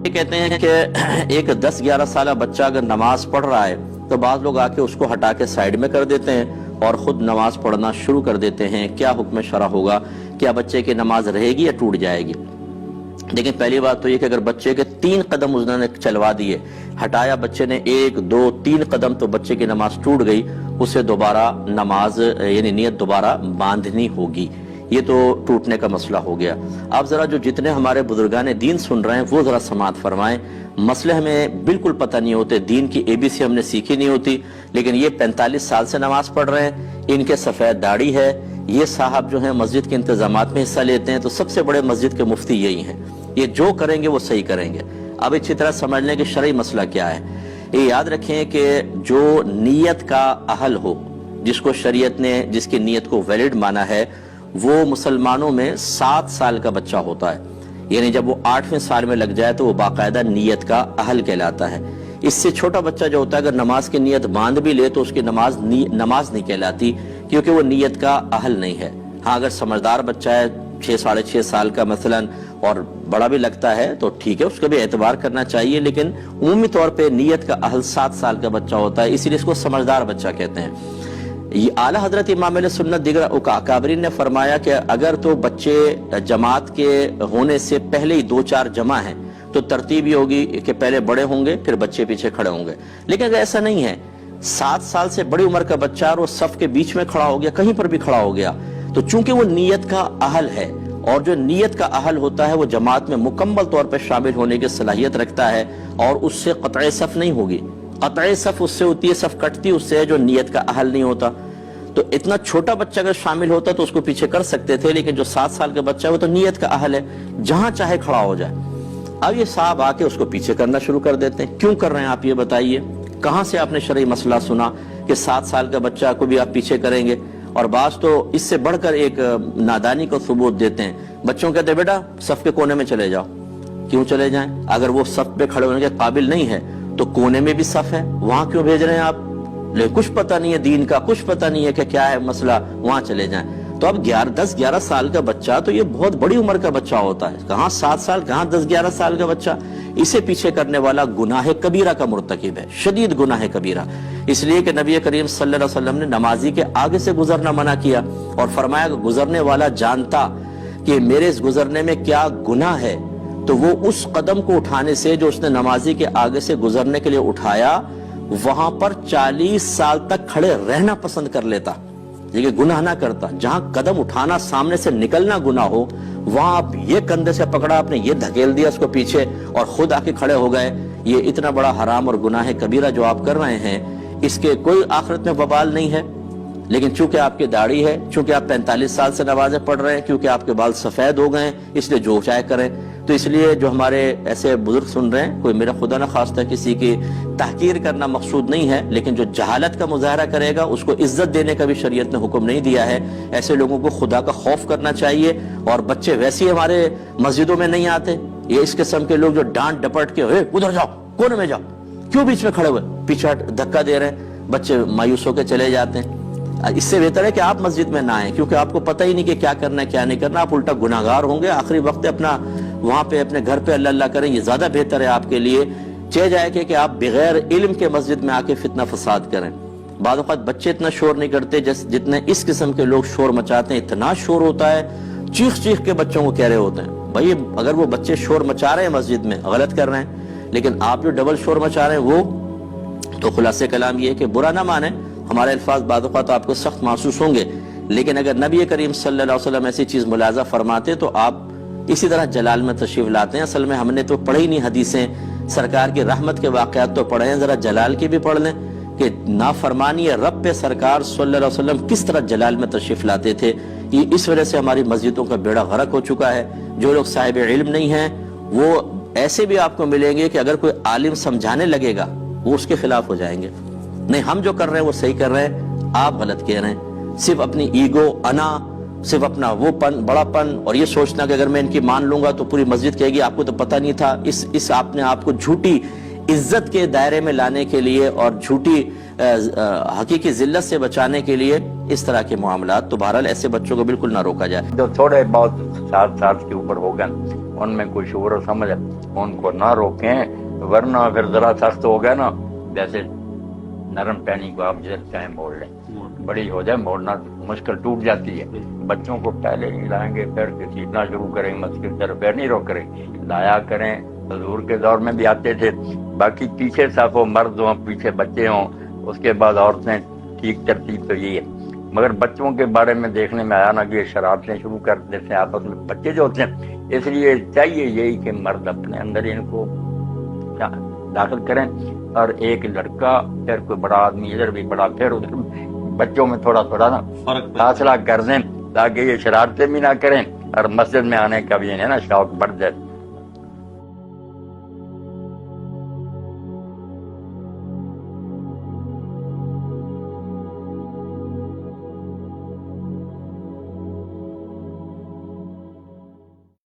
یہ کہتے ہیں کہ ایک 10-11 سالہ بچہ اگر نماز پڑھ رہا ہے تو بعض لوگ آ کے اس کو ہٹا کے سائیڈ میں کر دیتے ہیں اور خود نماز پڑھنا شروع کر دیتے ہیں. کیا حکم شرع ہوگا؟ کیا بچے کی نماز رہے گی یا ٹوٹ جائے گی؟ لیکن پہلی بات تو یہ کہ اگر بچے کے 3 قدم انہوں نے چلوا دیے، ہٹایا بچے نے 1 2 3 قدم، تو بچے کی نماز ٹوٹ گئی، اسے دوبارہ نماز یعنی نیت دوبارہ باندھنی ہوگی. یہ تو ٹوٹنے کا مسئلہ ہو گیا. آپ ذرا جو جتنے ہمارے بزرگان دین سن رہے ہیں وہ ذرا سماعت فرمائیں. مسئلے ہمیں بالکل پتہ نہیں ہوتے، دین کی ABC ہم نے سیکھی نہیں ہوتی، لیکن یہ 45 سال سے نماز پڑھ رہے ہیں، ان کے سفید داڑھی ہے، یہ صاحب جو ہیں مسجد کے انتظامات میں حصہ لیتے ہیں، تو سب سے بڑے مسجد کے مفتی یہی ہیں. یہ جو کریں گے وہ صحیح کریں گے. اب اچھی طرح سمجھ لیں کہ شرعی مسئلہ کیا ہے. یہ یاد رکھیں کہ جو نیت کا اہل ہو، جس کو شریعت نے جس کی نیت کو ویلڈ مانا ہے، وہ مسلمانوں میں 7 سال کا بچہ ہوتا ہے. یعنی جب وہ 8ویں سال میں لگ جائے تو وہ باقاعدہ نیت کا اہل کہلاتا ہے. اس سے چھوٹا بچہ جو ہوتا ہے اگر نماز کی نیت باندھ بھی لے تو اس کی نماز نہیں کہلاتی، کیونکہ وہ نیت کا اہل نہیں ہے. ہاں اگر سمجھدار بچہ ہے 6-6.5 سال کا مثلا اور بڑا بھی لگتا ہے تو ٹھیک ہے، اس کا بھی اعتبار کرنا چاہیے، لیکن عمومی طور پہ نیت کا اہل 7 سال کا بچہ ہوتا ہے، اسی لیے اس کو سمجھدار بچہ کہتے ہیں. یہ اعلیٰ حضرت امام علیہ سنت دیگر اکابرین نے فرمایا کہ اگر تو بچے جماعت کے ہونے سے پہلے ہی 2-4 جمع ہیں تو ترتیب یہ ہوگی کہ پہلے بڑے ہوں گے پھر بچے پیچھے کھڑے ہوں گے. لیکن اگر ایسا نہیں ہے، 7 سال سے بڑی عمر کا بچہ اور وہ صف کے بیچ میں کھڑا ہو گیا، کہیں پر بھی کھڑا ہو گیا، تو چونکہ وہ نیت کا اہل ہے، اور جو نیت کا اہل ہوتا ہے وہ جماعت میں مکمل طور پر شامل ہونے کی صلاحیت رکھتا ہے، اور اس سے قطع صف نہیں ہوگی. قطع صف اس سے ہوتی ہے، صف کٹتی اس سے ہے جو نیت کا اہل نہیں ہوتا. تو اتنا چھوٹا بچہ اگر شامل ہوتا تو اس کو پیچھے کر سکتے تھے، لیکن جو 7 سال کا بچہ ہے وہ تو نیت کا اہل ہے، جہاں چاہے کھڑا ہو جائے. اب یہ صاحب آ کے اس کو پیچھے کرنا شروع کر دیتے ہیں. کیوں کر رہے ہیں آپ یہ بتائیے؟ کہاں سے آپ نے شرعی مسئلہ سنا کہ 7 سال کا بچہ کو بھی آپ پیچھے کریں گے؟ اور بعض تو اس سے بڑھ کر ایک نادانی کو ثبوت دیتے ہیں. بچوں کہتے ہیں بیٹا صف کے کونے میں چلے جاؤ. کیوں چلے جائیں؟ اگر وہ صف پہ کھڑے ہونے کے قابل نہیں ہے تو کونے میں بھی صف ہے، وہاں کیوں بھیج رہے ہیں آپ؟ لیکن کچھ پتہ نہیں ہے دین کا، کچھ پتہ نہیں ہے کہ کیا ہے مسئلہ، وہاں چلے جائیں. تو اب 10-11 سال کا بچہ تو یہ بہت بڑی عمر کا بچہ ہوتا ہے، کہاں 7 سال، کہاں 10-11 سال کا بچہ. اسے پیچھے کرنے والا گناہ کبیرہ کا مرتکب ہے، شدید گناہ کبیرہ. اس لیے کہ نبی کریم صلی اللہ علیہ وسلم نے نمازی کے آگے سے گزرنا منع کیا اور فرمایا کہ گزرنے والا جانتا کہ میرے اس گزرنے میں کیا گناہ ہے تو وہ اس قدم کو اٹھانے سے جو اس نے نمازی کے آگے سے گزرنے کے لیے اٹھایا، وہاں پر 40 سال تک کھڑے رہنا پسند کر لیتا، لیکن گناہ نہ کرتا. جہاں قدم اٹھانا، سامنے سے نکلنا گناہ ہو، وہاں آپ یہ کندھے سے پکڑا، آپ نے یہ دھکیل دیا اس کو پیچھے اور خود آ کے کھڑے ہو گئے. یہ اتنا بڑا حرام اور گناہ کبیرہ جو آپ کر رہے ہیں، اس کے کوئی آخرت میں وبال نہیں ہے. لیکن چونکہ آپ کی داڑھی ہے، چونکہ آپ 45 سال سے نمازیں پڑھ رہے ہیں، کیونکہ آپ کے بال سفید ہو گئے ہیں، اس لیے جو چاہے کریں. تو اس لیے جو ہمارے ایسے بزرگ سن رہے ہیں، کوئی میرا خدا نہ خواستہ کسی کی تحقیر کرنا مقصود نہیں ہے، لیکن جو جہالت کا مظاہرہ کرے گا اس کو عزت دینے کا بھی شریعت نے حکم نہیں دیا ہے. ایسے لوگوں کو خدا کا خوف کرنا چاہیے. اور بچے ویسے ہی ہمارے مسجدوں میں نہیں آتے، یہ اس قسم کے لوگ جو ڈانٹ ڈپٹ کے ادھر جاؤ، کونے میں جاؤ، کیوں بیچ میں کھڑے ہوئے، پیچھے دھکا دے رہے ہیں، بچے مایوس ہو کے چلے جاتے ہیں. اس سے بہتر ہے کہ آپ مسجد میں نہ آئیں، کیونکہ آپ کو پتہ ہی نہیں کہ کیا کرنا ہے کیا نہیں کرنا، آپ الٹا گناہگار ہوں گے. آخری وقت اپنا وہاں پہ اپنے گھر پہ اللہ اللہ کریں، یہ زیادہ بہتر ہے آپ کے لیے. چہ جائے کہ آپ بغیر علم کے مسجد میں آ کے فتنہ فساد کریں. بعض اوقات بچے اتنا شور نہیں کرتے جتنے اس قسم کے لوگ شور مچاتے ہیں. اتنا شور ہوتا ہے، چیخ چیخ کے بچوں کو کہہ رہے ہوتے ہیں. بھائی اگر وہ بچے شور مچا رہے ہیں مسجد میں، غلط کر رہے ہیں، لیکن آپ جو ڈبل شور مچا رہے ہیں وہ تو خلاصہ کلام یہ ہے کہ برا نہ مانیں. ہمارے الفاظ بعض اوقات آپ کو سخت محسوس ہوں گے، لیکن اگر نبی کریم صلی اللہ علیہ وسلم ایسی چیز ملاحظہ فرماتے تو آپ اسی طرح جلال میں تشریف لاتے ہیں. اصل میں ہم نے تو پڑھی نہیں حدیثیں، سرکار کی رحمت کے واقعات تو پڑھے ہیں، ذرا جلال کی بھی پڑھ لیں کہ نافرمانی رب پہ سرکار صلی اللہ علیہ وسلم کس طرح جلال میں تشریف لاتے تھے. یہ اس وجہ سے ہماری مسجدوں کا بیڑا غرق ہو چکا ہے. جو لوگ صاحب علم نہیں ہیں وہ ایسے بھی آپ کو ملیں گے کہ اگر کوئی عالم سمجھانے لگے گا وہ اس کے خلاف ہو جائیں گے. نہیں، ہم جو کر رہے ہیں وہ صحیح کر رہے ہیں، آپ غلط کہہ رہے ہیں. صرف اپنی ایگو، انا، صرف اپنا وہ پن، بڑا پن، اور یہ سوچنا کہ اگر میں ان کی مان لوں گا تو پوری مسجد کہے گی آپ کو تو پتہ نہیں تھا. اس آپ نے آپ کو جھوٹی عزت کے دائرے میں لانے کے لیے اور جھوٹی حقیقی ذلت سے بچانے کے لیے اس طرح کے معاملات. تو بہرحال ایسے بچوں کو بالکل نہ روکا جائے. جو تھوڑے بہت 7 سال کے اوپر ہو گئے ان میں کوئی شعور و سمجھ ہے ان کو نہ روکیں، ورنہ پھر ذرا سخت ہو گیا نا، جیسے نرم ٹہنی کو آپ جیسے چاہیں موڑ لیں، بڑی ہو جائے موڑنا مشکل ٹوٹ جاتی ہے۔ بچوں کو پہلے نہیں لائیں گے پھر گھسیٹنا شروع کریں گے، مسجد کی طرف پھر نہیں روک کریں، لایا کریں۔ حضور کے دور میں بھی آتے تھے، باقی پیچھے صاف ہو، مرد ہوں پیچھے بچے ہوں، اس کے بعد عورتیں، ٹھیک ترتیب تو یہ ہے۔ مگر بچوں کے بارے میں دیکھنے میں آیا نا کہ یہ شرارتیں شروع کر دیتے ہیں آپس میں بچے جو ہوتے ہیں، اس لیے چاہیے یہی کہ مرد اپنے اندر ان کو داخل کریں، اور ایک لڑکا پھر کوئی بڑا آدمی ادھر بھی بڑا پھر ادھر، بچوں میں تھوڑا تھوڑا نا فاصلہ کر دیں تاکہ یہ شرارتیں بھی نہ کریں اور مسجد میں آنے کا بھی انہیں نا شوق بڑھ جائے۔